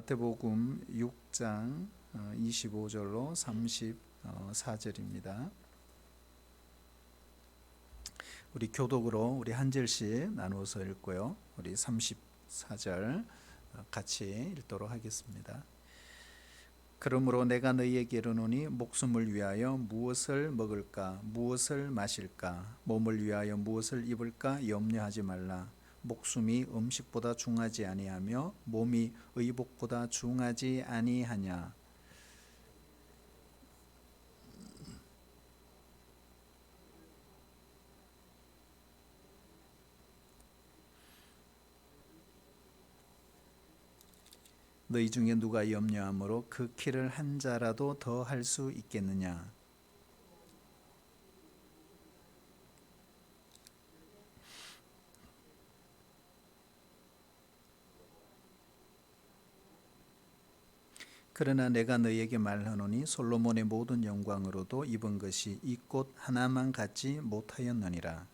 마태복음 6장 25절로 34절입니다. 우리 교독으로 우리 한 절씩 나누어서 읽고요. 우리 34절 같이 읽도록 하겠습니다. 그러므로 내가 너희에게 이르노니 목숨을 위하여 무엇을 먹을까 무엇을 마실까 몸을 위하여 무엇을 입을까 염려하지 말라. 목숨이 음식보다 중하지 아니하며 몸이 의복보다 중하지 아니하냐. 너희 중에 누가 염려함으로 그 키를 한 자라도 더 할 수 있겠느냐. 그러나 내가 너희에게 말하노니 솔로몬의 모든 영광으로도 입은 것이 이 꽃 하나만 갖지 못하였느니라.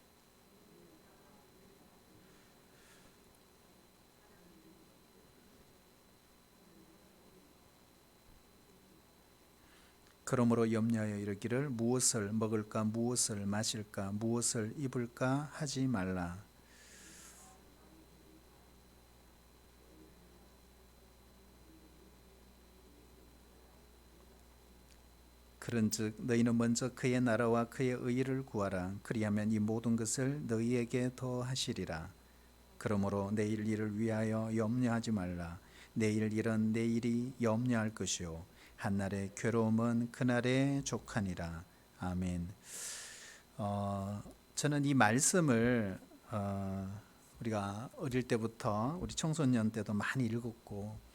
그러므로 염려하여 이르기를 무엇을 먹을까 무엇을 마실까 무엇을 입을까 하지 말라. 그런즉 너희는 먼저 그의 나라와 그의 의를 구하라. 그리하면 이 모든 것을 너희에게 더하시리라. 그러므로 내일 일을 위하여 염려하지 말라. 내일 일은 내일이 염려할 것이요 한날의 괴로움은 그날의 족하니라. 아멘. 저는 이 말씀을 우리가 어릴 때부터 우리 청소년 때도 많이 읽었고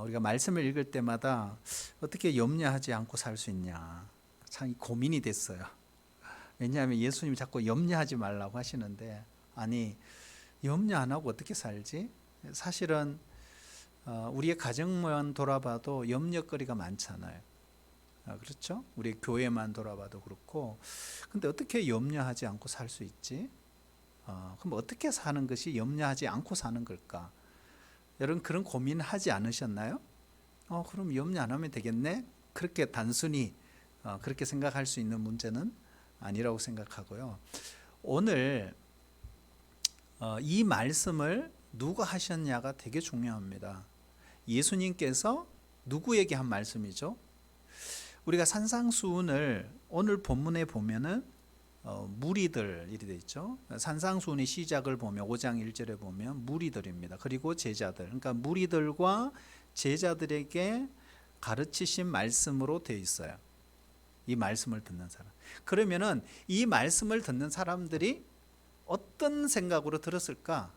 우리가 말씀을 읽을 때마다 어떻게 염려하지 않고 살 수 있냐 참 고민이 됐어요. 왜냐하면 예수님이 자꾸 염려하지 말라고 하시는데 아니 염려 안 하고 어떻게 살지? 사실은 우리의 가정만 돌아봐도 염려거리가 많잖아요. 그렇죠? 우리 교회만 돌아봐도 그렇고 근데 어떻게 염려하지 않고 살 수 있지? 그럼 어떻게 사는 것이 염려하지 않고 사는 걸까? 여러분 그런 고민 하지 않으셨나요? 그럼 염려 안 하면 되겠네? 그렇게 단순히 그렇게 생각할 수 있는 문제는 아니라고 생각하고요. 오늘 이 말씀을 누가 하셨냐가 되게 중요합니다. 예수님께서 누구에게 한 말씀이죠? 우리가 산상수훈을 오늘 본문에 보면은 무리들이 되어 있죠. 산상수훈의 시작을 보면 5장 1절에 보면 무리들입니다. 그리고 제자들, 그러니까 무리들과 제자들에게 가르치신 말씀으로 되어 있어요. 이 말씀을 듣는 사람. 그러면은 이 말씀을 듣는 사람들이 어떤 생각으로 들었을까?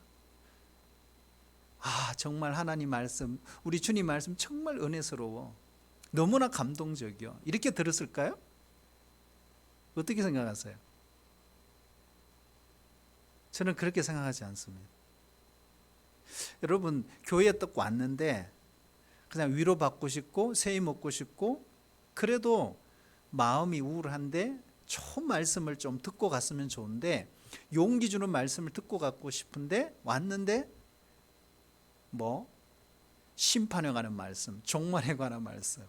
정말 하나님 말씀, 우리 주님 말씀 정말 은혜스러워. 너무나 감동적이요. 이렇게 들었을까요? 어떻게 생각하세요? 저는 그렇게 생각하지 않습니다. 여러분 교회에 딱 왔는데 그냥 위로받고 싶고 새해 먹고 싶고 그래도 마음이 우울한데 좋은 말씀을 좀 듣고 갔으면 좋은데 용기 주는 말씀을 듣고 갔고 싶은데 왔는데 심판에 관한 말씀, 종말에 관한 말씀,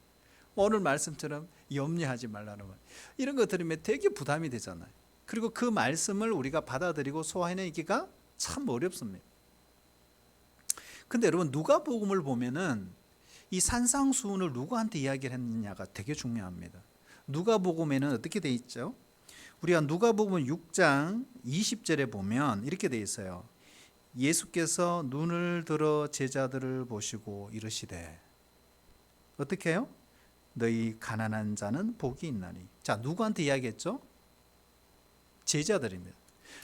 오늘 말씀처럼 염려하지 말라는 말 이런 거 들으면 되게 부담이 되잖아요. 그리고 그 말씀을 우리가 받아들이고 소화해내기가 참 어렵습니다. 근데 여러분 누가복음을 보면은 이 산상수훈을 누구한테 이야기를 했느냐가 되게 중요합니다. 누가복음에는 어떻게 돼 있죠? 우리가 누가복음 6장 20절에 보면 이렇게 돼 있어요. 예수께서 눈을 들어 제자들을 보시고 이르시되 어떻게 해요? 너희 가난한 자는 복이 있나니. 자, 누구한테 이야기했죠? 제자들입니다.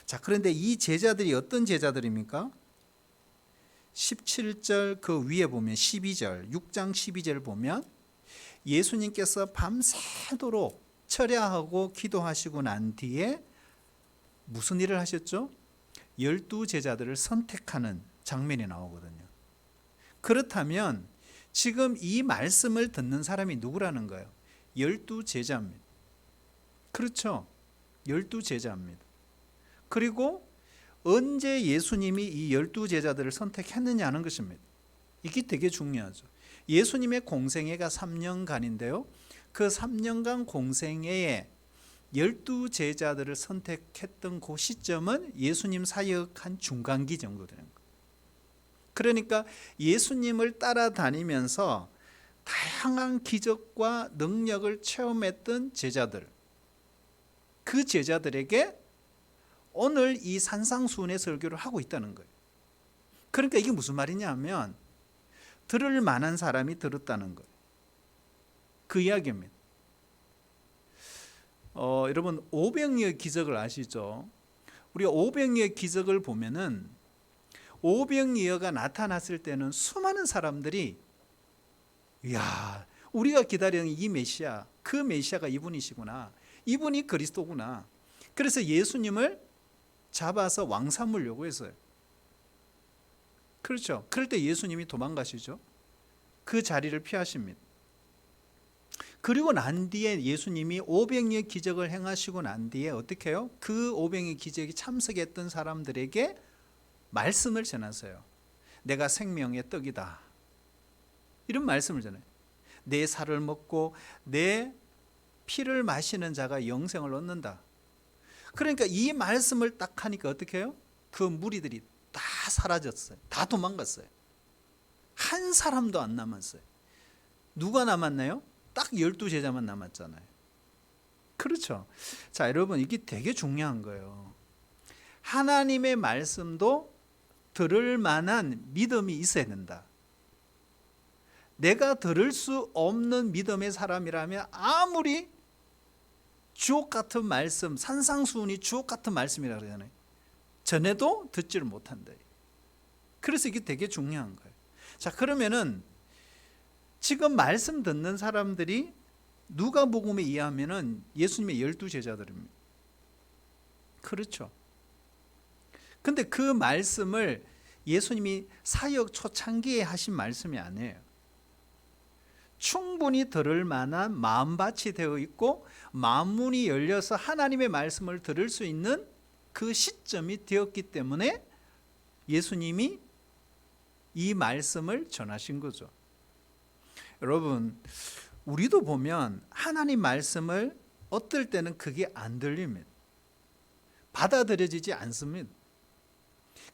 자, 그런데 이 제자들이 어떤 제자들입니까? 17절 그 위에 보면 12절 6장 12절 보면 예수님께서 밤새도록 철야하고 기도하시고 난 뒤에 무슨 일을 하셨죠? 12제자들을 선택하는 장면이 나오거든요. 그렇다면 지금 이 말씀을 듣는 사람이 누구라는 거예요? 12제자입니다. 그렇죠? 12제자입니다. 그리고 언제 예수님이 이 12제자들을 선택했느냐는 것입니다. 이게 되게 중요하죠. 예수님의 공생애가 3년간인데요. 그 3년간 공생애에 12제자들을 선택했던 그 시점은 예수님 사역한 중간기 정도 되는 거예요. 그러니까 예수님을 따라다니면서 다양한 기적과 능력을 체험했던 제자들, 그 제자들에게 오늘 이 산상수훈의 설교를 하고 있다는 거예요. 그러니까 이게 무슨 말이냐 하면 들을 만한 사람이 들었다는 거예요. 그 이야기입니다. 여러분 오병이어 기적을 아시죠? 우리가 오병이어 기적을 보면은 오병이어가 나타났을 때는 수많은 사람들이 이야, 우리가 기다리는 이 메시아, 그 메시아가 이분이시구나, 이분이 그리스도구나. 그래서 예수님을 잡아서 왕삼을 요구했어요. 그렇죠. 그럴 때 예수님이 도망가시죠. 그 자리를 피하십니다. 그리고 난 뒤에 예수님이 오병이어 기적을 행하시고 난 뒤에 어떻게 해요? 그 오병이어 기적에 참석했던 사람들에게 말씀을 전하세요. 내가 생명의 떡이다. 이런 말씀을 전해요. 내 살을 먹고 내 피를 마시는 자가 영생을 얻는다. 그러니까 이 말씀을 딱 하니까 어떻게 해요? 그 무리들이 다 사라졌어요. 다 도망갔어요. 한 사람도 안 남았어요. 누가 남았나요? 딱 12제자만 남았잖아요. 그렇죠. 자, 여러분 이게 되게 중요한 거예요. 하나님의 말씀도 들을 만한 믿음이 있어야 된다. 내가 들을 수 없는 믿음의 사람이라면 아무리 주옥 같은 말씀, 산상수훈이 주옥 같은 말씀이라고 그러잖아요. 전해도 듣지를 못한다. 그래서 이게 되게 중요한 거예요. 자, 그러면은 지금 말씀 듣는 사람들이 누가복음에 의하면은 예수님의 12제자들입니다. 그렇죠. 근데 그 말씀을 예수님이 사역 초창기에 하신 말씀이 아니에요. 충분히 들을 만한 마음밭이 되어 있고 마음문이 열려서 하나님의 말씀을 들을 수 있는 그 시점이 되었기 때문에 예수님이 이 말씀을 전하신 거죠. 여러분, 우리도 보면 하나님 말씀을 어떨 때는 그게 안 들립니다. 받아들여지지 않습니다.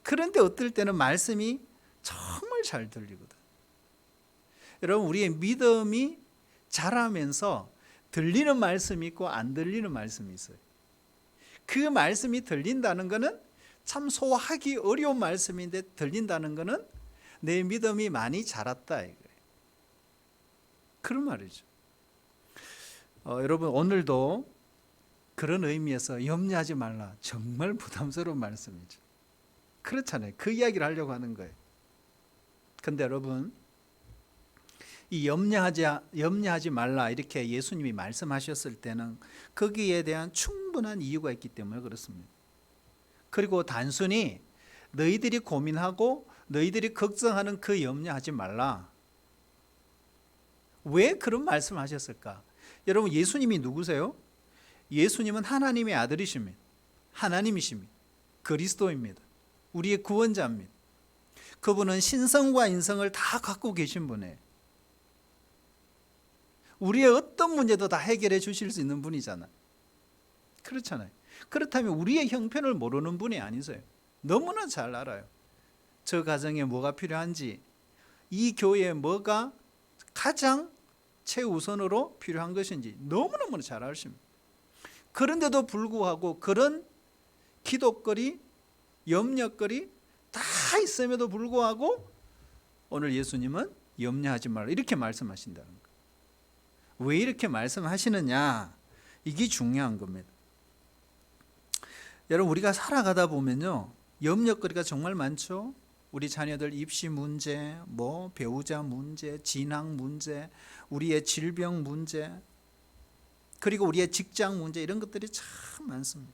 그런데 어떨 때는 말씀이 정말 잘 들리거든. 여러분, 우리의 믿음이 자라면서 들리는 말씀이 있고 안 들리는 말씀이 있어요. 그 말씀이 들린다는 것은 참 소화하기 어려운 말씀인데 들린다는 것은 내 믿음이 많이 자랐다 이거예요. 그런 말이죠. 여러분 오늘도 그런 의미에서 염려하지 말라. 정말 부담스러운 말씀이죠. 그렇잖아요. 그 이야기를 하려고 하는 거예요. 근데 여러분 이 염려하지 말라 이렇게 예수님이 말씀하셨을 때는 거기에 대한 충분한 이유가 있기 때문에 그렇습니다. 그리고 단순히 너희들이 고민하고 너희들이 걱정하는 그 염려하지 말라. 왜 그런 말씀을 하셨을까? 여러분 예수님이 누구세요? 예수님은 하나님의 아들이십니다. 하나님이십니다. 그리스도입니다. 우리의 구원자입니다. 그분은 신성과 인성을 다 갖고 계신 분이에요. 우리의 어떤 문제도 다 해결해 주실 수 있는 분이잖아요. 그렇잖아요. 그렇다면 우리의 형편을 모르는 분이 아니세요. 너무나 잘 알아요. 저 가정에 뭐가 필요한지, 이 교회에 뭐가 가장 최우선으로 필요한 것인지 너무너무 잘 아십니다. 그런데도 불구하고 그런 기도거리, 염려거리 다 있음에도 불구하고 오늘 예수님은 염려하지 말라 이렇게 말씀하신다는 거예요. 왜 이렇게 말씀하시느냐? 이게 중요한 겁니다. 여러분 우리가 살아가다 보면요 염려거리가 정말 많죠. 우리 자녀들 입시 문제, 배우자 문제, 진학 문제, 우리의 질병 문제, 그리고 우리의 직장 문제 이런 것들이 참 많습니다.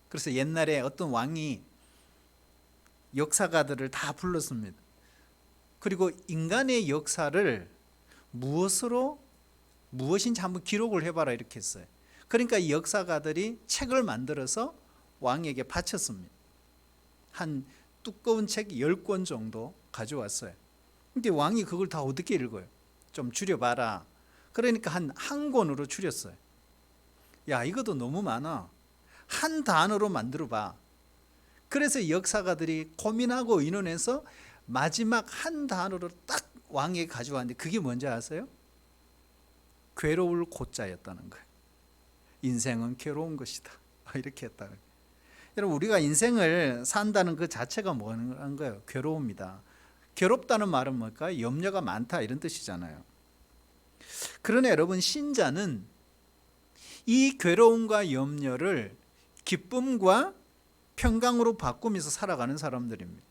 그래서 옛날에 어떤 왕이 역사가들을 다 불렀습니다. 그리고 인간의 역사를 무엇인지 한번 기록을 해봐라 이렇게 했어요. 그러니까 이 역사가들이 책을 만들어서 왕에게 바쳤습니다. 한 두꺼운 책 10권 정도 가져왔어요. 근데 왕이 그걸 다 어떻게 읽어요? 좀 줄여봐라. 그러니까 한 권으로 줄였어요. 야, 이것도 너무 많아. 한 단어로 만들어봐. 그래서 역사가들이 고민하고 의논해서 마지막 한 단어로 딱 왕에게 가져왔는데 그게 뭔지 아세요? 괴로울 고자였다는 거예요. 인생은 괴로운 것이다. 이렇게 했다. 여러분, 우리가 인생을 산다는 그 자체가 뭐라는 거예요? 괴로움이다. 괴롭다는 말은 뭘까요? 염려가 많다 이런 뜻이잖아요. 그러나 여러분, 신자는 이 괴로움과 염려를 기쁨과 평강으로 바꾸면서 살아가는 사람들입니다.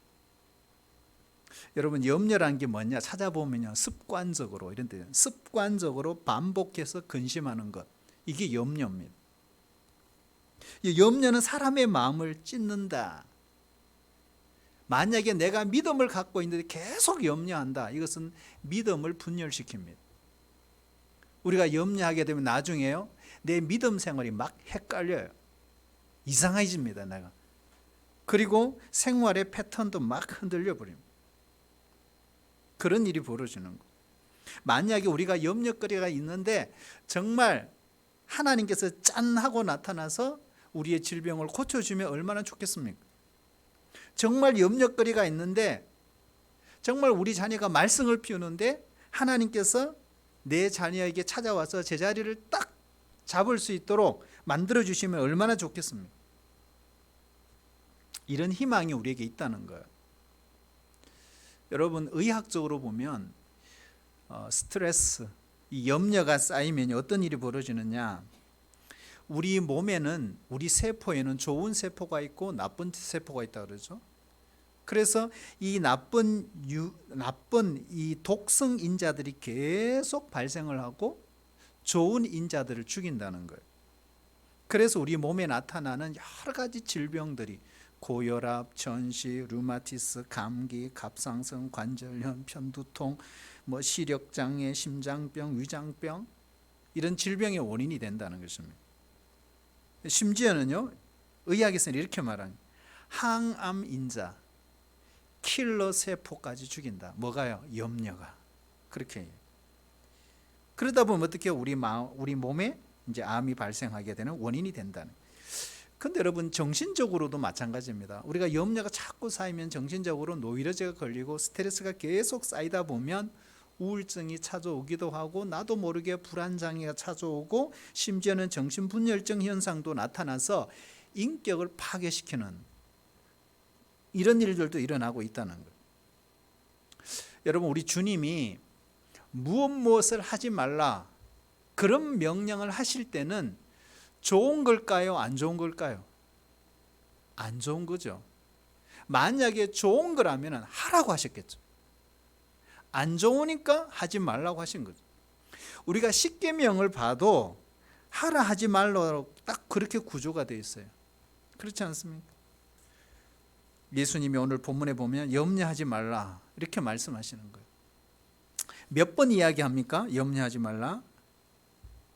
여러분, 염려란 게 뭐냐 찾아보면요, 습관적으로 이런 데 습관적으로 반복해서 근심하는 것, 이게 염려입니다. 이 염려는 사람의 마음을 찢는다. 만약에 내가 믿음을 갖고 있는데 계속 염려한다, 이것은 믿음을 분열시킵니다. 우리가 염려하게 되면 나중에요, 내 믿음 생활이 막 헷갈려요. 이상해집니다, 내가. 그리고 생활의 패턴도 막 흔들려 버립니다. 그런 일이 벌어지는 거. 만약에 우리가 염려거리가 있는데 정말 하나님께서 짠 하고 나타나서 우리의 질병을 고쳐주면 얼마나 좋겠습니까? 정말 염려거리가 있는데 정말 우리 자녀가 말썽을 피우는데 하나님께서 내 자녀에게 찾아와서 제자리를 딱 잡을 수 있도록 만들어주시면 얼마나 좋겠습니까? 이런 희망이 우리에게 있다는 거예요. 여러분, 의학적으로 보면 스트레스, 이 염려가 쌓이면 어떤 일이 벌어지느냐, 우리 몸에는, 우리 세포에는 좋은 세포가 있고 나쁜 세포가 있다 그러죠. 그래서 이 나쁜 이 독성 인자들이 계속 발생을 하고 좋은 인자들을 죽인다는 거예요. 그래서 우리 몸에 나타나는 여러 가지 질병들이 고혈압, 전시, 류마티스, 감기, 갑상선, 관절염, 편두통, 시력장애, 심장병, 위장병, 이런 질병의 원인이 된다는 것입니다. 심지어는요, 의학에서는 이렇게 말합니다. 항암 인자, 킬러 세포까지 죽인다. 뭐가요? 염려가. 그렇게 해요. 그러다 보면 어떻게 우리 몸에 이제 암이 발생하게 되는 원인이 된다는. 근데 여러분, 정신적으로도 마찬가지입니다. 우리가 염려가 자꾸 쌓이면 정신적으로 노이로제가 걸리고 스트레스가 계속 쌓이다 보면 우울증이 찾아오기도 하고 나도 모르게 불안장애가 찾아오고 심지어는 정신분열증 현상도 나타나서 인격을 파괴시키는 이런 일들도 일어나고 있다는 거예요. 여러분, 우리 주님이 무엇을 하지 말라 그런 명령을 하실 때는 좋은 걸까요? 안 좋은 걸까요? 안 좋은 거죠. 만약에 좋은 거라면 하라고 하셨겠죠. 안 좋으니까 하지 말라고 하신 거죠. 우리가 십계명을 봐도 하라 하지 말라고 딱 그렇게 구조가 되어 있어요. 그렇지 않습니까? 예수님이 오늘 본문에 보면 염려하지 말라 이렇게 말씀하시는 거예요. 몇 번 이야기합니까? 염려하지 말라.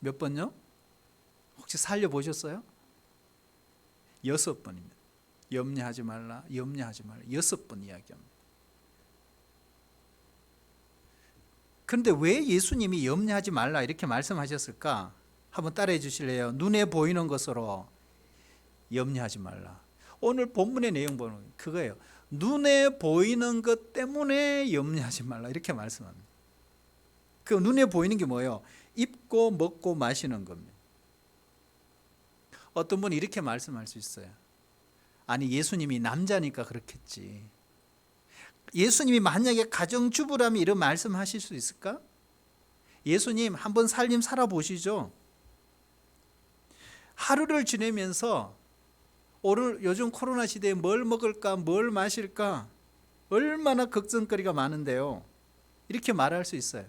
몇 번요? 혹시 살려보셨어요? 6번입니다. 염려하지 말라, 염려하지 말라. 6번 이야기합니다. 그런데 왜 예수님이 염려하지 말라 이렇게 말씀하셨을까? 한번 따라해 주실래요? 눈에 보이는 것으로 염려하지 말라. 오늘 본문의 내용 보면 그거예요. 눈에 보이는 것 때문에 염려하지 말라 이렇게 말씀합니다. 그 눈에 보이는 게 뭐예요? 입고 먹고 마시는 겁니다. 어떤 분이 이렇게 말씀할 수 있어요. 아니, 예수님이 남자니까 그렇겠지. 예수님이 만약에 가정주부라면 이런 말씀하실 수 있을까? 예수님 한번 살림 살아보시죠. 하루를 지내면서 오늘 요즘 코로나 시대에 뭘 먹을까, 뭘 마실까 얼마나 걱정거리가 많은데요. 이렇게 말할 수 있어요.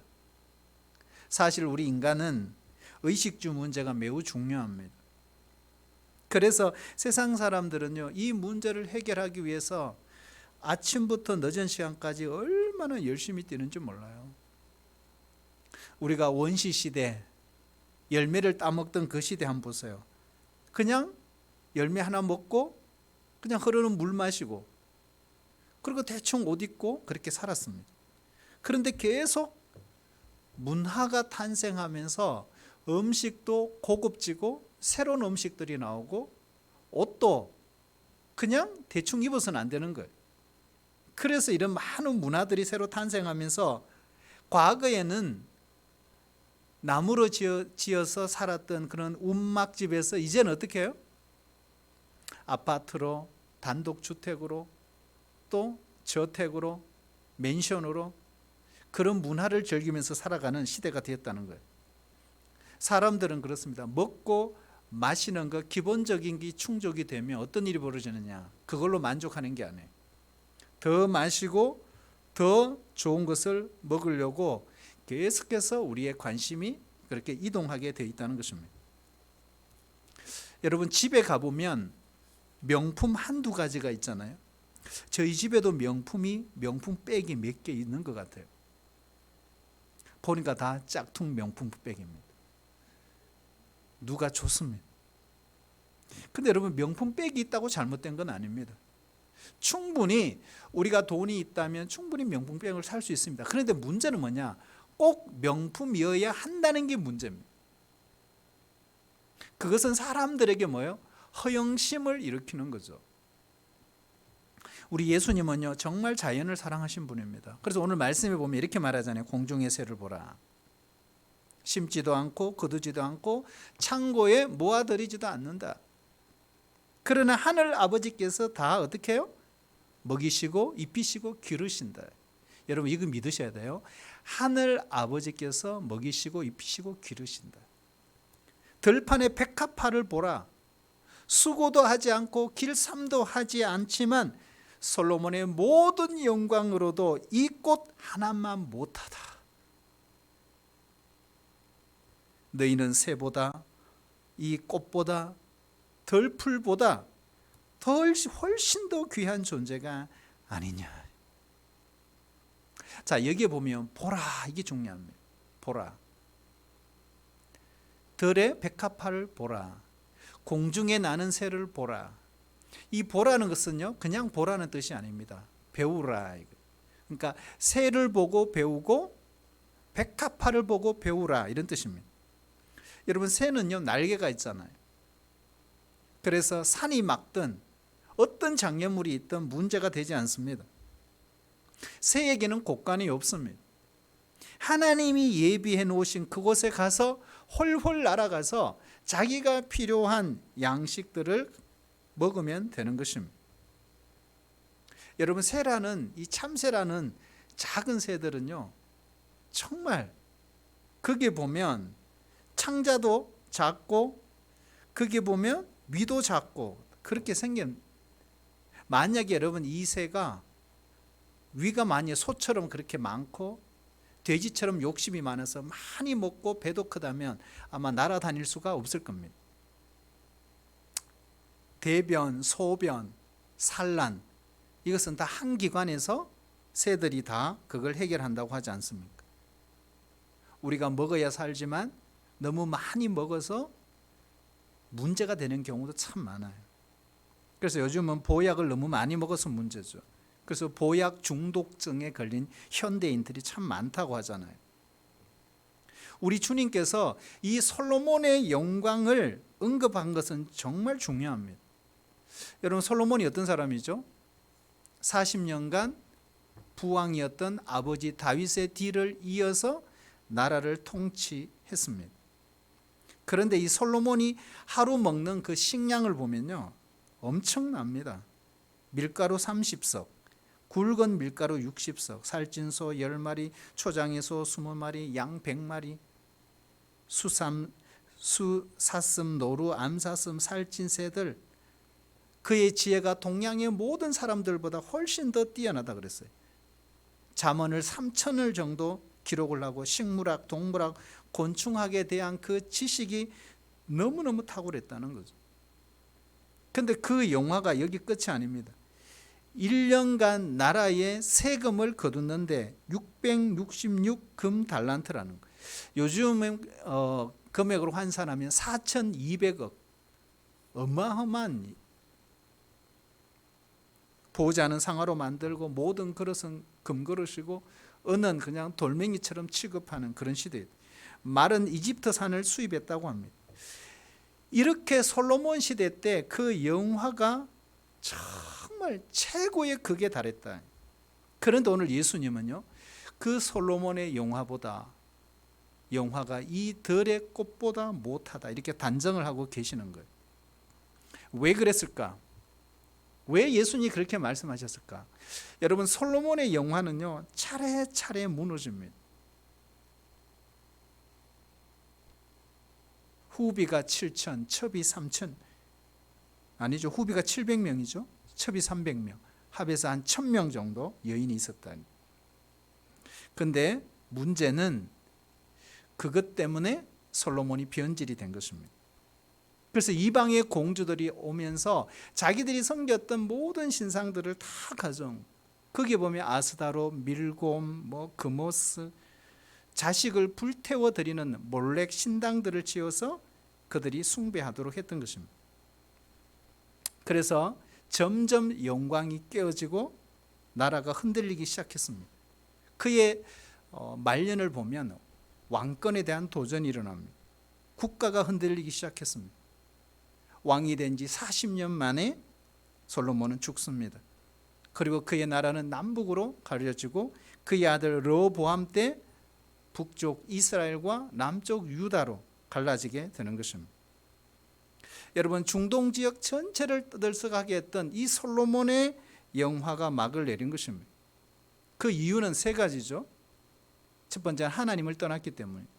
사실 우리 인간은 의식주 문제가 매우 중요합니다. 그래서 세상 사람들은요, 이 문제를 해결하기 위해서 아침부터 늦은 시간까지 얼마나 열심히 뛰는지 몰라요. 우리가 원시 시대 열매를 따먹던 그 시대 한번 보세요. 그냥 열매 하나 먹고 그냥 흐르는 물 마시고 그리고 대충 옷 입고 그렇게 살았습니다. 그런데 계속 문화가 탄생하면서 음식도 고급지고 새로운 음식들이 나오고 옷도 그냥 대충 입어서는 안 되는 거예요. 그래서 이런 많은 문화들이 새로 탄생하면서 과거에는 나무로 지어서 살았던 그런 움막집에서 이제는 어떻게 해요? 아파트로, 단독주택으로, 또 저택으로, 맨션으로 그런 문화를 즐기면서 살아가는 시대가 되었다는 거예요. 사람들은 그렇습니다. 먹고 마시는 것 기본적인 게 충족이 되면 어떤 일이 벌어지느냐, 그걸로 만족하는 게 아니에요. 더 마시고 더 좋은 것을 먹으려고 계속해서 우리의 관심이 그렇게 이동하게 되어 있다는 것입니다. 여러분, 집에 가보면 명품 한두 가지가 있잖아요. 저희 집에도 명품 백이 몇 개 있는 것 같아요. 보니까 다 짝퉁 명품 백입니다. 누가 줬습니다. 근데 여러분, 명품 백이 있다고 잘못된 건 아닙니다. 충분히 우리가 돈이 있다면 충분히 명품 백을 살 수 있습니다. 그런데 문제는 뭐냐? 꼭 명품이어야 한다는 게 문제입니다. 그것은 사람들에게 뭐예요? 허영심을 일으키는 거죠. 우리 예수님은요, 정말 자연을 사랑하신 분입니다. 그래서 오늘 말씀에 보면 이렇게 말하잖아요. 공중의 새를 보라. 심지도 않고 거두지도 않고 창고에 모아들이지도 않는다. 그러나 하늘 아버지께서 다 어떻게 해요? 먹이시고 입히시고 기르신다. 여러분, 이거 믿으셔야 돼요. 하늘 아버지께서 먹이시고 입히시고 기르신다. 들판의 백합화를 보라. 수고도 하지 않고 길쌈도 하지 않지만 솔로몬의 모든 영광으로도 이 꽃 하나만 못하다. 너희는 새보다 이 꽃보다 덜풀보다 훨씬 더 귀한 존재가 아니냐. 자, 여기에 보면 보라, 이게 중요합니다. 보라. 들의 백합화를 보라. 공중에 나는 새를 보라. 이 보라는 것은요, 그냥 보라는 뜻이 아닙니다. 배우라. 그러니까 새를 보고 배우고 백합화를 보고 배우라, 이런 뜻입니다. 여러분, 새는요, 날개가 있잖아요. 그래서 산이 막든 어떤 장애물이 있든 문제가 되지 않습니다. 새에게는 곳간이 없습니다. 하나님이 예비해 놓으신 그곳에 가서 홀홀 날아가서 자기가 필요한 양식들을 먹으면 되는 것입니다. 여러분, 새라는, 이 참새라는 작은 새들은요, 정말 거기에 보면 창자도 작고 거기에 보면 위도 작고 그렇게 생긴, 만약에 여러분 이 새가 위가 만약에 소처럼 그렇게 많고 돼지처럼 욕심이 많아서 많이 먹고 배도 크다면 아마 날아다닐 수가 없을 겁니다. 대변, 소변, 산란, 이것은 다 한 기관에서 새들이 다 그걸 해결한다고 하지 않습니까? 우리가 먹어야 살지만 너무 많이 먹어서 문제가 되는 경우도 참 많아요. 그래서 요즘은 보약을 너무 많이 먹어서 문제죠. 그래서 보약 중독증에 걸린 현대인들이 참 많다고 하잖아요. 우리 주님께서 이 솔로몬의 영광을 언급한 것은 정말 중요합니다. 여러분, 솔로몬이 어떤 사람이죠? 40년간 부왕이었던 아버지 다윗의 뒤를 이어서 나라를 통치했습니다. 그런데 이 솔로몬이 하루 먹는 그 식량을 보면요, 엄청납니다. 밀가루 30석, 굵은 밀가루 60석, 살찐 소 10마리, 초장의 소 20마리, 양 100마리, 사슴, 노루, 암사슴, 살찐 새들. 그의 지혜가 동양의 모든 사람들보다 훨씬 더 뛰어나다 그랬어요. 잠언을 3천을 정도 기록을 하고 식물학, 동물학, 곤충학에 대한 그 지식이 너무너무 탁월했다는 거죠. 그런데 그 영화가 여기 끝이 아닙니다. 1년간 나라에 세금을 거뒀는데 666 금달란트라는 거예요. 요즘 금액으로 환산하면 4,200억. 어마어마한. 보자는 상아로 만들고 모든 그릇은 금그릇이고 은은 그냥 돌멩이처럼 취급하는 그런 시대예요. 마른 이집트 산을 수입했다고 합니다. 이렇게 솔로몬 시대 때 그 영화가 정말 최고의 극에 달했다. 그런데 오늘 예수님은요, 그 솔로몬의 영화보다 영화가 이 들의 꽃보다 못하다, 이렇게 단정을 하고 계시는 거예요. 왜 그랬을까? 왜 예수님이 그렇게 말씀하셨을까? 여러분, 솔로몬의 영화는요, 차례차례 무너집니다. 후비가 7천, 첩이 3천, 아니죠, 후비가 700명이죠, 첩이 300명, 합해서 한 1000명 정도 여인이 있었다. 근데 문제는 그것 때문에 솔로몬이 변질이 된 것입니다. 그래서 이방의 공주들이 오면서 자기들이 섬겼던 모든 신상들을 다 가져온, 거기에 보면 아스다로, 밀곰, 그모스, 자식을 불태워 드리는 몰렉 신당들을 지어서 그들이 숭배하도록 했던 것입니다. 그래서 점점 영광이 깨어지고 나라가 흔들리기 시작했습니다. 그의 말년을 보면 왕권에 대한 도전이 일어납니다. 국가가 흔들리기 시작했습니다. 왕이 된 지 40년 만에 솔로몬은 죽습니다. 그리고 그의 나라는 남북으로 가려지고 그의 아들 르호보암 때 북쪽 이스라엘과 남쪽 유다로 갈라지게 되는 것입니다. 여러분, 중동 지역 전체를 떠들썩하게 했던 이 솔로몬의 영화가 막을 내린 것입니다. 그 이유는 세 가지죠. 첫 번째는 하나님을 떠났기 때문입니다.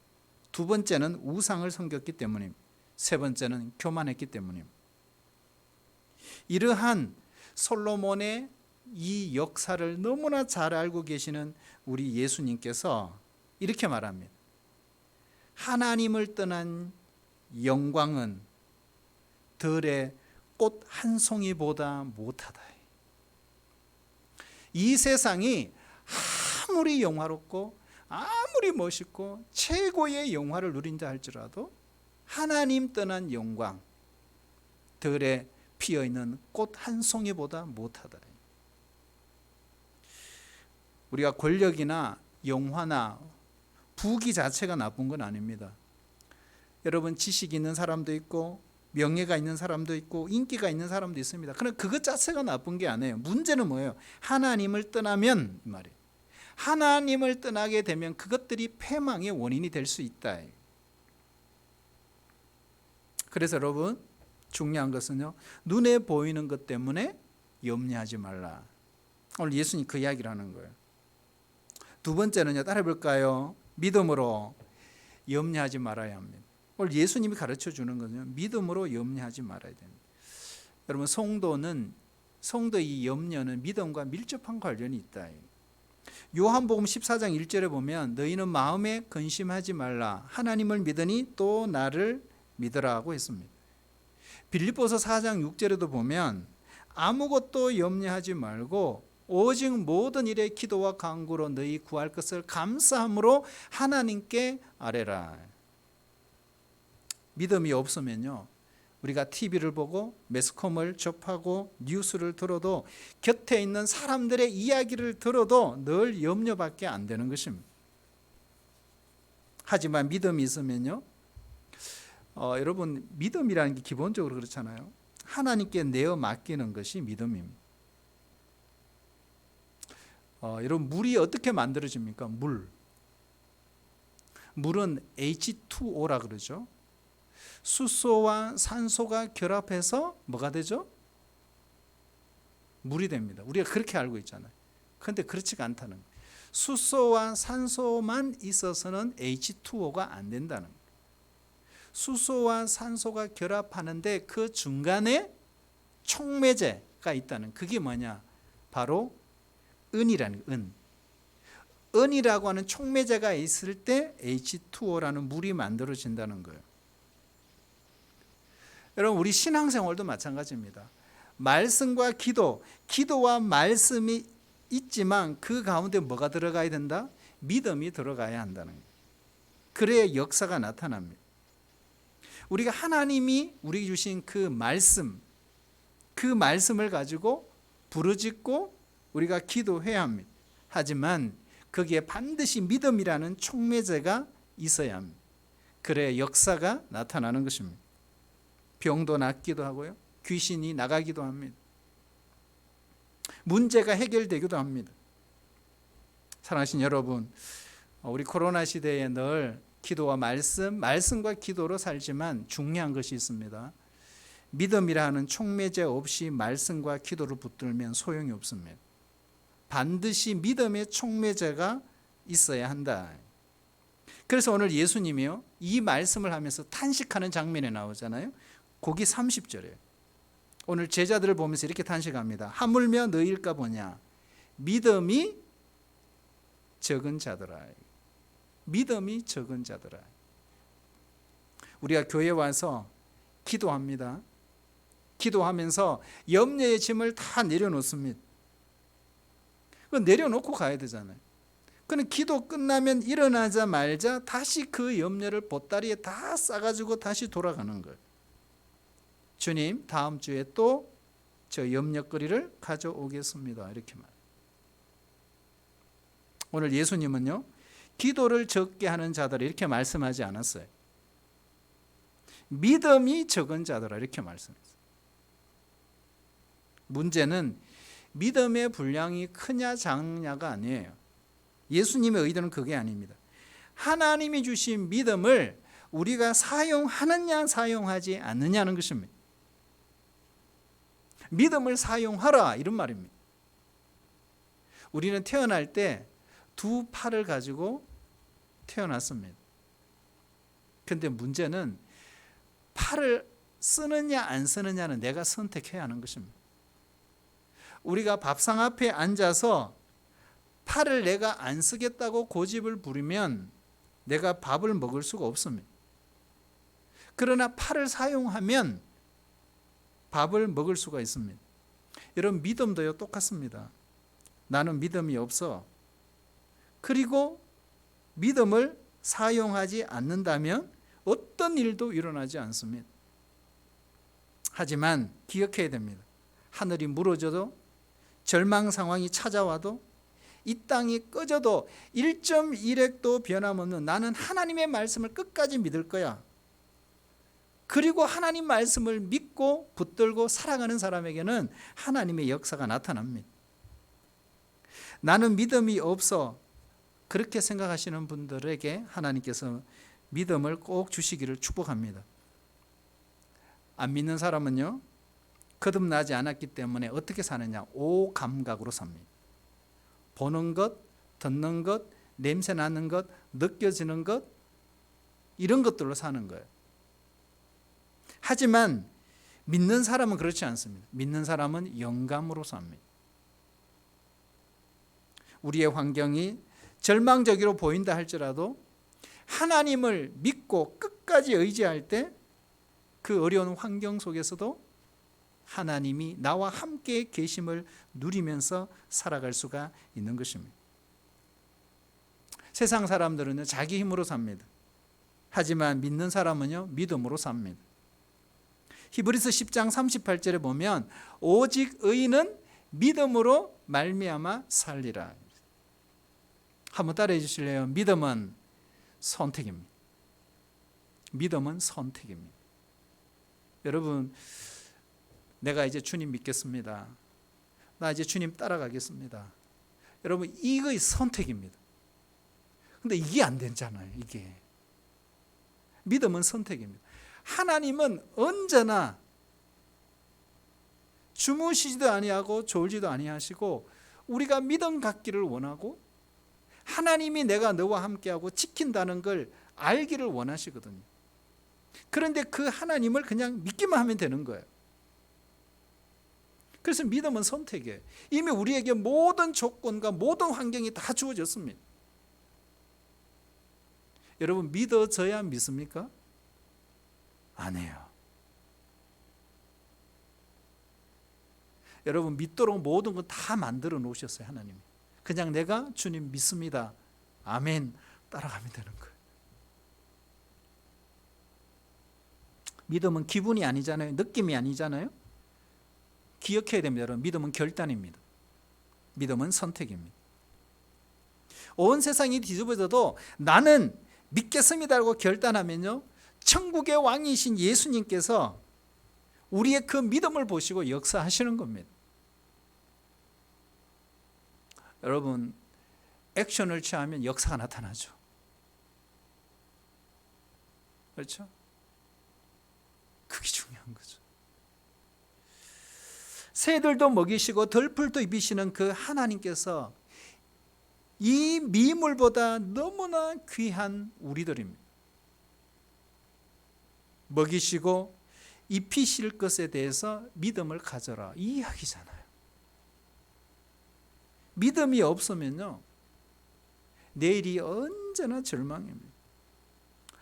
두 번째는 우상을 섬겼기 때문입니다. 세 번째는 교만했기 때문입니다. 이러한 솔로몬의 이 역사를 너무나 잘 알고 계시는 우리 예수님께서 이렇게 말합니다. 하나님을 떠난 영광은 들의 꽃 한 송이보다 못하다. 이 세상이 아무리 영화롭고 아무리 멋있고 최고의 영화를 누린다 할지라도 하나님 떠난 영광, 들에 피어있는 꽃 한 송이보다 못하다. 우리가 권력이나 영화나 부귀 자체가 나쁜 건 아닙니다. 여러분, 지식이 있는 사람도 있고 명예가 있는 사람도 있고 인기가 있는 사람도 있습니다. 그러나 그것 자체가 나쁜 게 아니에요. 문제는 뭐예요? 하나님을 떠나면 말이에요. 하나님을 떠나게 되면 그것들이 패망의 원인이 될 수 있다. 그래서 여러분, 중요한 것은요, 눈에 보이는 것 때문에 염려하지 말라. 오늘 예수님 그 이야기를 하는 거예요. 두 번째는요, 따라해볼까요? 믿음으로 염려하지 말아야 합니다. 오늘 예수님이 가르쳐 주는 것은요, 믿음으로 염려하지 말아야 됩니다. 여러분, 성도의 염려는 믿음과 밀접한 관련이 있다. 요한복음 14장 1절에 보면 너희는 마음에 근심하지 말라, 하나님을 믿으니 또 나를 믿으라고 했습니다. 빌립보서 4장 6절에도 보면 아무것도 염려하지 말고 오직 모든 일에 기도와 간구로 너희 구할 것을 감사함으로 하나님께 아뢰라. 믿음이 없으면요, 우리가 TV를 보고 매스컴을 접하고 뉴스를 들어도 곁에 있는 사람들의 이야기를 들어도 늘 염려밖에 안 되는 것입니다. 하지만 믿음이 있으면요, 여러분, 믿음이라는 게 기본적으로 그렇잖아요. 하나님께 내어 맡기는 것이 믿음입니다. 여러분, 물이 어떻게 만들어집니까? 물은 H2O라 그러죠. 수소와 산소가 결합해서 뭐가 되죠? 물이 됩니다. 우리가 그렇게 알고 있잖아요. 그런데 그렇지가 않다는 거예요. 수소와 산소만 있어서는 H2O가 안 된다는 거예요. 수소와 산소가 결합하는데 그 중간에 촉매제가 있다는, 그게 뭐냐? 바로 은이라는 거예요. 은이라고 하는 촉매제가 있을 때 H2O라는 물이 만들어진다는 거예요. 여러분, 우리 신앙생활도 마찬가지입니다. 말씀과 기도와 말씀이 있지만 그 가운데 뭐가 들어가야 된다? 믿음이 들어가야 한다는 거예요. 그래야 역사가 나타납니다. 우리가 하나님이 우리에게 주신 그 말씀을 가지고 부르짖고 우리가 기도해야 합니다. 하지만 거기에 반드시 믿음이라는 촉매제가 있어야 합니다. 그래야 역사가 나타나는 것입니다. 병도 낫기도 하고요, 귀신이 나가기도 합니다. 문제가 해결되기도 합니다. 사랑하신 여러분, 우리 코로나 시대에 늘 기도와 말씀과 기도로 살지만 중요한 것이 있습니다. 믿음이라 하는 촉매제 없이 말씀과 기도를 붙들면 소용이 없습니다. 반드시 믿음의 촉매제가 있어야 한다. 그래서 오늘 예수님이요, 이 말씀을 하면서 탄식하는 장면에 나오잖아요. 거기 30절에 오늘 제자들을 보면서 이렇게 탄식합니다. 하물며 너희일까 보냐, 믿음이 적은 자들아. 믿음이 적은 자들아. 우리가 교회 와서 기도합니다. 기도하면서 염려의 짐을 다 내려놓습니다. 내려놓고 가야 되잖아요. 그는 기도 끝나면 일어나자마자 다시 그 염려를 보따리에 다 싸가지고 다시 돌아가는 거예요. 주님, 다음 주에 또 저 염려거리를 가져오겠습니다. 이렇게 말. 오늘 예수님은요, 기도를 적게 하는 자들을 이렇게 말씀하지 않았어요. 믿음이 적은 자들아 이렇게 말씀했어요. 문제는 믿음의 분량이 크냐 작냐가 아니에요. 예수님의 의도는 그게 아닙니다. 하나님이 주신 믿음을 우리가 사용하느냐 사용하지 않느냐는 것입니다. 믿음을 사용하라 이런 말입니다. 우리는 태어날 때 두 팔을 가지고 태어났습니다. 그런데 문제는 팔을 쓰느냐 안 쓰느냐는 내가 선택해야 하는 것입니다. 우리가 밥상 앞에 앉아서 팔을 내가 안 쓰겠다고 고집을 부리면 내가 밥을 먹을 수가 없습니다. 그러나 팔을 사용하면 밥을 먹을 수가 있습니다. 여러분, 믿음도요 똑같습니다. 나는 믿음이 없어. 그리고 믿음을 사용하지 않는다면 어떤 일도 일어나지 않습니다. 하지만 기억해야 됩니다. 하늘이 무너져도, 절망 상황이 찾아와도, 이 땅이 꺼져도 1.1핵도 변함없는 나는 하나님의 말씀을 끝까지 믿을 거야. 그리고 하나님 말씀을 믿고 붙들고 살아가는 사람에게는 하나님의 역사가 나타납니다. 나는 믿음이 없어. 그렇게 생각하시는 분들에게 하나님께서 믿음을 꼭 주시기를 축복합니다. 안 믿는 사람은요, 거듭나지 않았기 때문에 어떻게 사느냐? 오감각으로 삽니다. 보는 것, 듣는 것, 냄새 나는 것, 느껴지는 것, 이런 것들로 사는 거예요. 하지만 믿는 사람은 그렇지 않습니다. 믿는 사람은 영감으로 삽니다. 우리의 환경이 절망적으로 보인다 할지라도 하나님을 믿고 끝까지 의지할 때 그 어려운 환경 속에서도 하나님이 나와 함께 계심을 누리면서 살아갈 수가 있는 것입니다. 세상 사람들은 자기 힘으로 삽니다. 하지만 믿는 사람은요, 믿음으로 삽니다. 히브리서 10장 38절에 보면 오직 의인은 믿음으로 말미암아 살리라. 한번 따라해 주실래요? 믿음은 선택입니다. 믿음은 선택입니다. 여러분, 내가 이제 주님 믿겠습니다. 나 이제 주님 따라가겠습니다. 여러분, 이거의 선택입니다. 근데 이게 안 되잖아요. 이게 믿음은 선택입니다. 하나님은 언제나 주무시지도 아니하고 졸지도 아니하시고 우리가 믿음 갖기를 원하고 하나님이 내가 너와 함께하고 지킨다는 걸 알기를 원하시거든요. 그런데 그 하나님을 그냥 믿기만 하면 되는 거예요. 그래서 믿음은 선택이에요. 이미 우리에게 모든 조건과 모든 환경이 다 주어졌습니다. 여러분, 믿어져야 믿습니까? 아니에요. 여러분, 믿도록 모든 건 다 만들어 놓으셨어요. 하나님. 그냥 내가 주님 믿습니다. 아멘. 따라가면 되는 거예요. 믿음은 기분이 아니잖아요. 느낌이 아니잖아요. 기억해야 됩니다. 여러분, 믿음은 결단입니다. 믿음은 선택입니다. 온 세상이 뒤집어져도 나는 믿겠습니다라고 결단하면요, 천국의 왕이신 예수님께서 우리의 그 믿음을 보시고 역사하시는 겁니다. 여러분, 액션을 취하면 역사가 나타나죠. 그렇죠? 그게 중요한 거죠. 새들도 먹이시고 덜풀도 입히시는 그 하나님께서 이 미물보다 너무나 귀한 우리들입니다. 먹이시고 입히실 것에 대해서 믿음을 가져라, 이 이야기잖아요. 믿음이 없으면요, 내일이 언제나 절망입니다.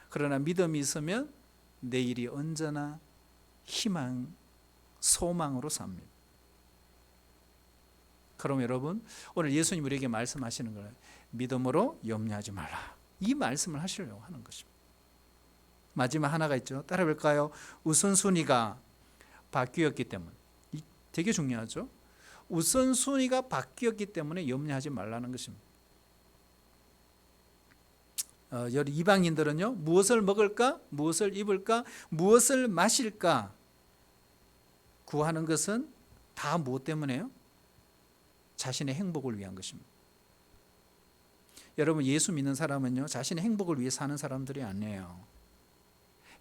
그러나 믿음이 있으면 내일이 언제나 희망, 소망으로 삽니다. 그럼 여러분, 오늘 예수님 우리에게 말씀하시는 거는 믿음으로 염려하지 말라, 이 말씀을 하시려고 하는 것입니다. 마지막 하나가 있죠. 따라볼까요? 우선순위가 바뀌었기 때문에. 되게 중요하죠. 우선순위가 바뀌었기 때문에 염려하지 말라는 것입니다. 여기 이방인들은요, 무엇을 먹을까, 무엇을 입을까, 무엇을 마실까 구하는 것은 다 무엇 때문에요? 자신의 행복을 위한 것입니다. 여러분, 예수 믿는 사람은요, 자신의 행복을 위해 사는 사람들이 아니에요.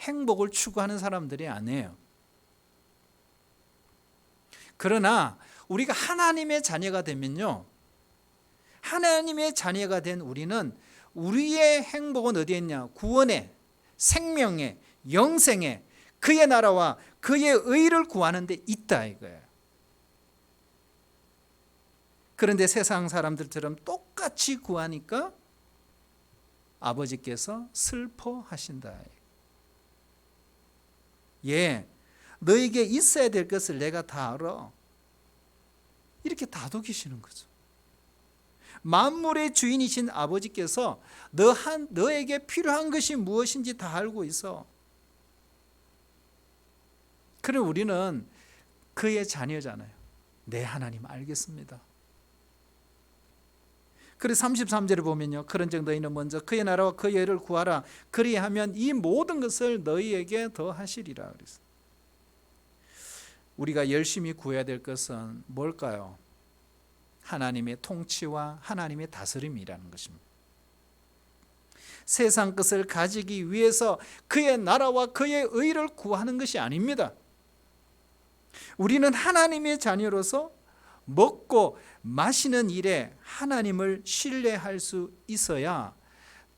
행복을 추구하는 사람들이 아니에요. 그러나 우리가 하나님의 자녀가 되면요, 하나님의 자녀가 된 우리는 우리의 행복은 어디에 있냐? 구원에, 생명에, 영생에, 그의 나라와 그의 의를 구하는 데 있다 이거예요. 그런데 세상 사람들처럼 똑같이 구하니까 아버지께서 슬퍼하신다. 예, 너에게 있어야 될 것을 내가 다 알아. 이렇게 다독이시는 거죠. 만물의 주인이신 아버지께서 너에게 필요한 것이 무엇인지 다 알고 있어. 그럼 우리는 그의 자녀잖아요. 네, 하나님 알겠습니다. 그래서 33절을 보면요, 그런즉 너희는 먼저 그의 나라와 그의 의를 구하라. 그리하면 이 모든 것을 너희에게 더하시리라. 그랬어요. 우리가 열심히 구해야 될 것은 뭘까요? 하나님의 통치와 하나님의 다스림이라는 것입니다. 세상 것을 가지기 위해서 그의 나라와 그의 의를 구하는 것이 아닙니다. 우리는 하나님의 자녀로서 먹고 마시는 일에 하나님을 신뢰할 수 있어야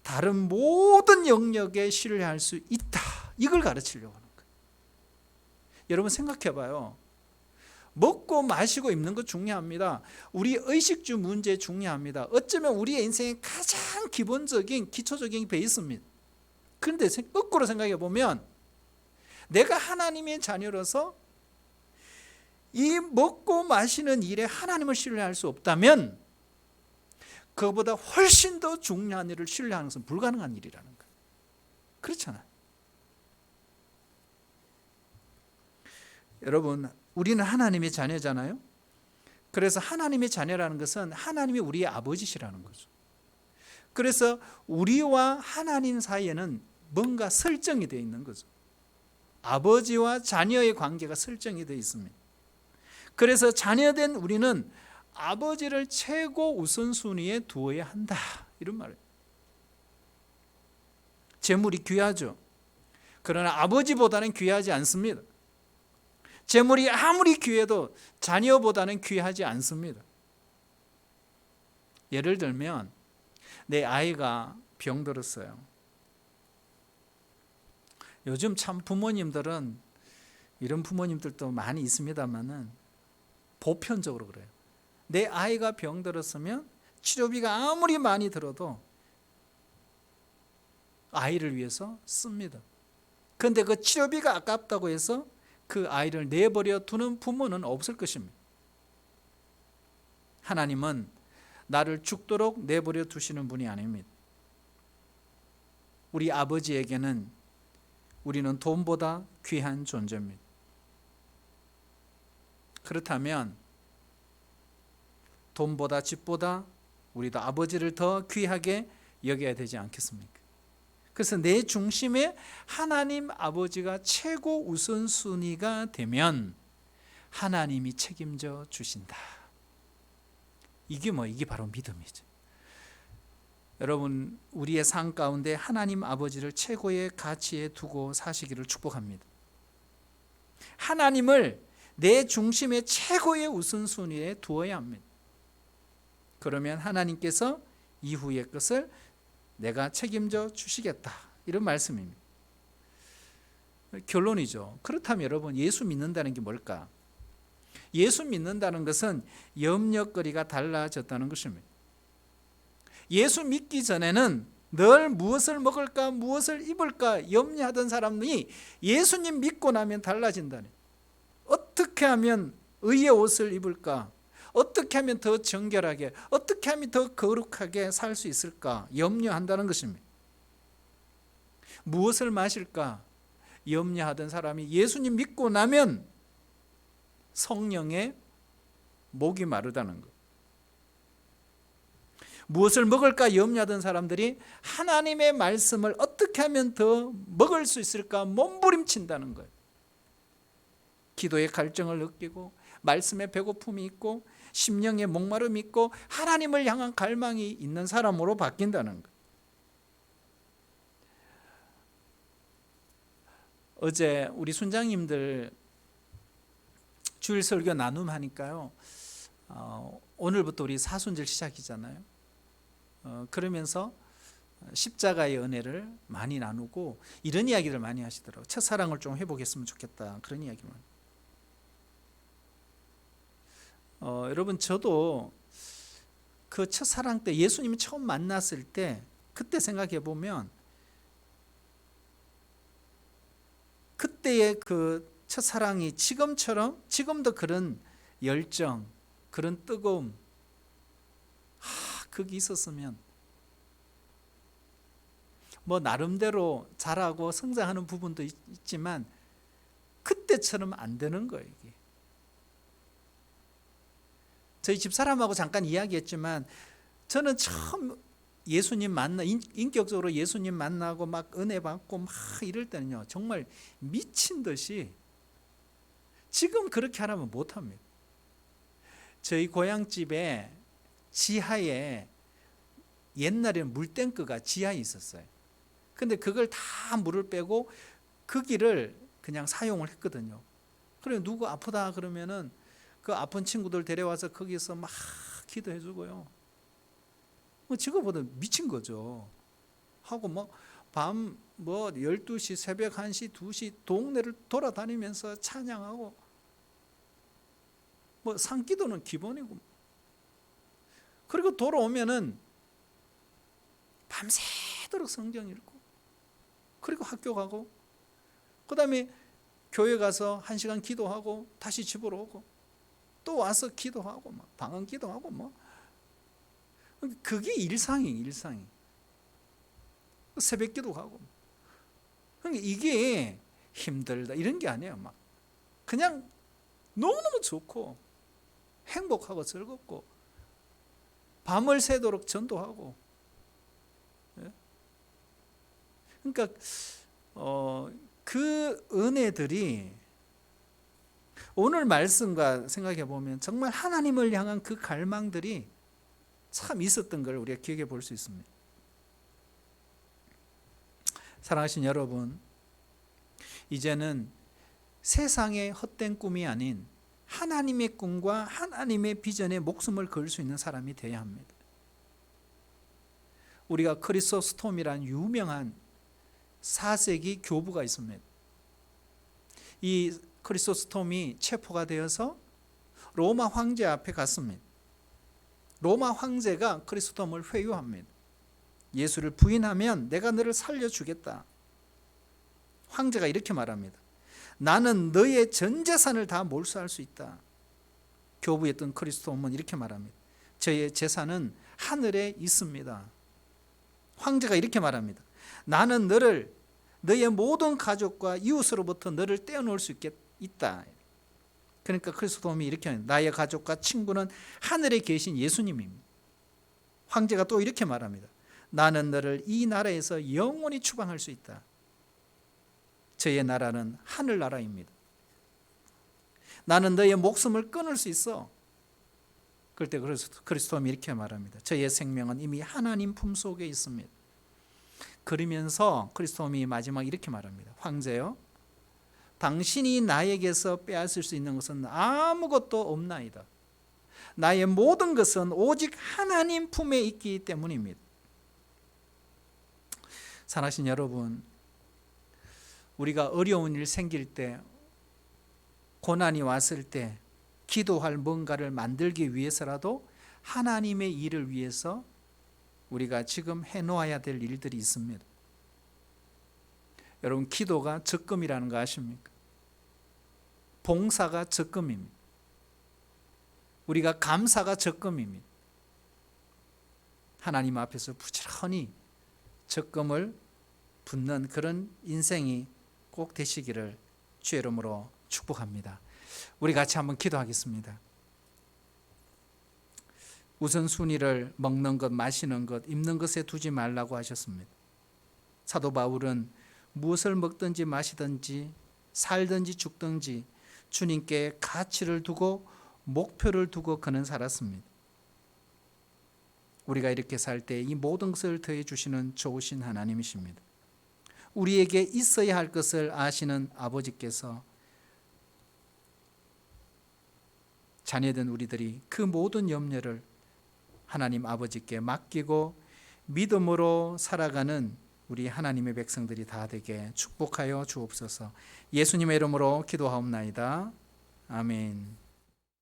다른 모든 영역에 신뢰할 수 있다, 이걸 가르치려고 하는 거예요. 여러분 생각해 봐요. 먹고 마시고 입는 거 중요합니다. 우리 의식주 문제 중요합니다. 어쩌면 우리의 인생의 가장 기본적인 기초적인 베이스입니다. 그런데 거꾸로 생각해 보면 내가 하나님의 자녀로서 이 먹고 마시는 일에 하나님을 신뢰할 수 없다면 그보다 훨씬 더 중요한 일을 신뢰하는 것은 불가능한 일이라는 거예요. 그렇잖아요. 여러분, 우리는 하나님의 자녀잖아요. 그래서 하나님의 자녀라는 것은 하나님이 우리의 아버지시라는 거죠. 그래서 우리와 하나님 사이에는 뭔가 설정이 되어 있는 거죠. 아버지와 자녀의 관계가 설정이 되어 있습니다. 그래서 자녀된 우리는 아버지를 최고 우선순위에 두어야 한다, 이런 말이에요. 재물이 귀하죠. 그러나 아버지보다는 귀하지 않습니다. 재물이 아무리 귀해도 자녀보다는 귀하지 않습니다. 예를 들면 내 아이가 병들었어요. 요즘 참 부모님들은, 이런 부모님들도 많이 있습니다만은 보편적으로 그래요. 내 아이가 병들었으면 치료비가 아무리 많이 들어도 아이를 위해서 씁니다. 그런데 그 치료비가 아깝다고 해서 그 아이를 내버려 두는 부모는 없을 것입니다. 하나님은 나를 죽도록 내버려 두시는 분이 아닙니다. 우리 아버지에게는 우리는 돈보다 귀한 존재입니다. 그렇다면 돈보다 집보다 우리도 아버지를 더 귀하게 여겨야 되지 않겠습니까? 그래서 내 중심에 하나님 아버지가 최고 우선순위가 되면 하나님이 책임져 주신다. 이게 바로 믿음이죠. 여러분, 우리의 삶 가운데 하나님 아버지를 최고의 가치에 두고 사시기를 축복합니다. 하나님을 내 중심의 최고의 우선순위에 두어야 합니다. 그러면 하나님께서 이후의 것을 내가 책임져 주시겠다, 이런 말씀입니다. 결론이죠. 그렇다면 여러분, 예수 믿는다는 게 뭘까? 예수 믿는다는 것은 염려거리가 달라졌다는 것입니다. 예수 믿기 전에는 늘 무엇을 먹을까, 무엇을 입을까 염려하던 사람이 예수님 믿고 나면 달라진다네. 어떻게 하면 의의 옷을 입을까? 어떻게 하면 더 정결하게, 어떻게 하면 더 거룩하게 살 수 있을까? 염려한다는 것입니다. 무엇을 마실까? 염려하던 사람이 예수님 믿고 나면 성령의 목이 마르다는 것. 무엇을 먹을까 염려하던 사람들이 하나님의 말씀을 어떻게 하면 더 먹을 수 있을까 몸부림친다는 거예요. 기도의 갈증을 느끼고 말씀에 배고픔이 있고 심령의 목마름이 있고 하나님을 향한 갈망이 있는 사람으로 바뀐다는 거예요. 어제 우리 순장님들 주일 설교 나눔하니까요, 오늘부터 우리 사순절 시작이잖아요. 그러면서 십자가의 은혜를 많이 나누고 이런 이야기를 많이 하시더라고요. 첫사랑을 좀 회복했으면 좋겠다, 그런 이야기만. 여러분, 저도 그 첫사랑 때 예수님이 처음 만났을 때 그때 생각해 보면 그때의 그 첫사랑이 지금도 그런 열정, 그런 뜨거움, 그게 있었으면 나름대로 자라고 성장하는 부분도 있지만 그때처럼 안 되는 거예요. 이게. 저희 집사람하고 잠깐 이야기했지만 저는 처음 예수님 인격적으로 예수님 만나고 막 은혜 받고 막 이럴 때는요, 정말 미친 듯이, 지금 그렇게 하라면 못합니다. 저희 고향집에 지하에 옛날에는 물탱크가 지하에 있었어요. 근데 그걸 다 물을 빼고 그 길을 그냥 사용을 했거든요. 그래 누구 아프다 그러면은 그 아픈 친구들 데려와서 거기서 막 기도해 주고요. 지금보다 미친 거죠. 하고 밤 12시, 새벽 1시, 2시 동네를 돌아다니면서 찬양하고 산기도는 기본이고, 그리고 돌아오면은 밤새도록 성경 읽고, 그리고 학교 가고, 그 다음에 교회 가서 1시간 기도하고 다시 집으로 오고, 또 와서 기도하고 방언 기도하고 그게 일상이. 새벽 기도 가고. 이게 힘들다 이런 게 아니에요. 그냥 너무너무 좋고 행복하고 즐겁고 밤을 새도록 전도하고. 그러니까 그 은혜들이 오늘 말씀과 생각해 보면 정말 하나님을 향한 그 갈망들이 참 있었던 걸 우리가 기억해 볼 수 있습니다. 사랑하신 여러분, 이제는 세상의 헛된 꿈이 아닌 하나님의 꿈과 하나님의 비전에 목숨을 걸 수 있는 사람이 되어야 합니다. 우리가 크리소스톰이란 유명한 4세기 교부가 있습니다. 이 크리소스톰이 체포가 되어서 로마 황제 앞에 갔습니다. 로마 황제가 크리소스톰을 회유합니다. 예수를 부인하면 내가 너를 살려주겠다. 황제가 이렇게 말합니다. 나는 너의 전 재산을 다 몰수할 수 있다. 교부였던 크리소스톰은 이렇게 말합니다. 저의 재산은 하늘에 있습니다. 황제가 이렇게 말합니다. 나는 너의 모든 가족과 이웃으로부터 너를 떼어놓을 수 있다. 그러니까 크리스토돔이 이렇게 합니다. 나의 가족과 친구는 하늘에 계신 예수님입니다. 황제가 또 이렇게 말합니다. 나는 너를 이 나라에서 영원히 추방할 수 있다. 저의 나라는 하늘나라입니다. 나는 너의 목숨을 끊을 수 있어. 그럴 때 그리스도는 이렇게 말합니다. 저의 생명은 이미 하나님 품속에 있습니다. 그러면서 그리스도는 마지막 이렇게 말합니다. 황제요, 당신이 나에게서 빼앗을 수 있는 것은 아무것도 없나이다. 나의 모든 것은 오직 하나님 품에 있기 때문입니다. 사랑하신 여러분, 우리가 어려운 일 생길 때, 고난이 왔을 때 기도할 뭔가를 만들기 위해서라도 하나님의 일을 위해서 우리가 지금 해놓아야 될 일들이 있습니다. 여러분, 기도가 적금이라는 거 아십니까? 봉사가 적금입니다. 우리가 감사가 적금입니다. 하나님 앞에서 부지런히 적금을 붓는 그런 인생이 꼭 되시기를 주의 이름으로 축복합니다. 우리 같이 한번 기도하겠습니다. 우선순위를 먹는 것, 마시는 것, 입는 것에 두지 말라고 하셨습니다. 사도 바울은 무엇을 먹든지 마시든지 살든지 죽든지 주님께 가치를 두고 목표를 두고 그는 살았습니다. 우리가 이렇게 살 때 이 모든 것을 더해 주시는 좋으신 하나님이십니다. 우리에게 있어야 할 것을 아시는 아버지께서 자녀된 우리들이 그 모든 염려를 하나님 아버지께 맡기고 믿음으로 살아가는 우리 하나님의 백성들이 다 되게 축복하여 주옵소서. 예수님의 이름으로 기도하옵나이다. 아멘.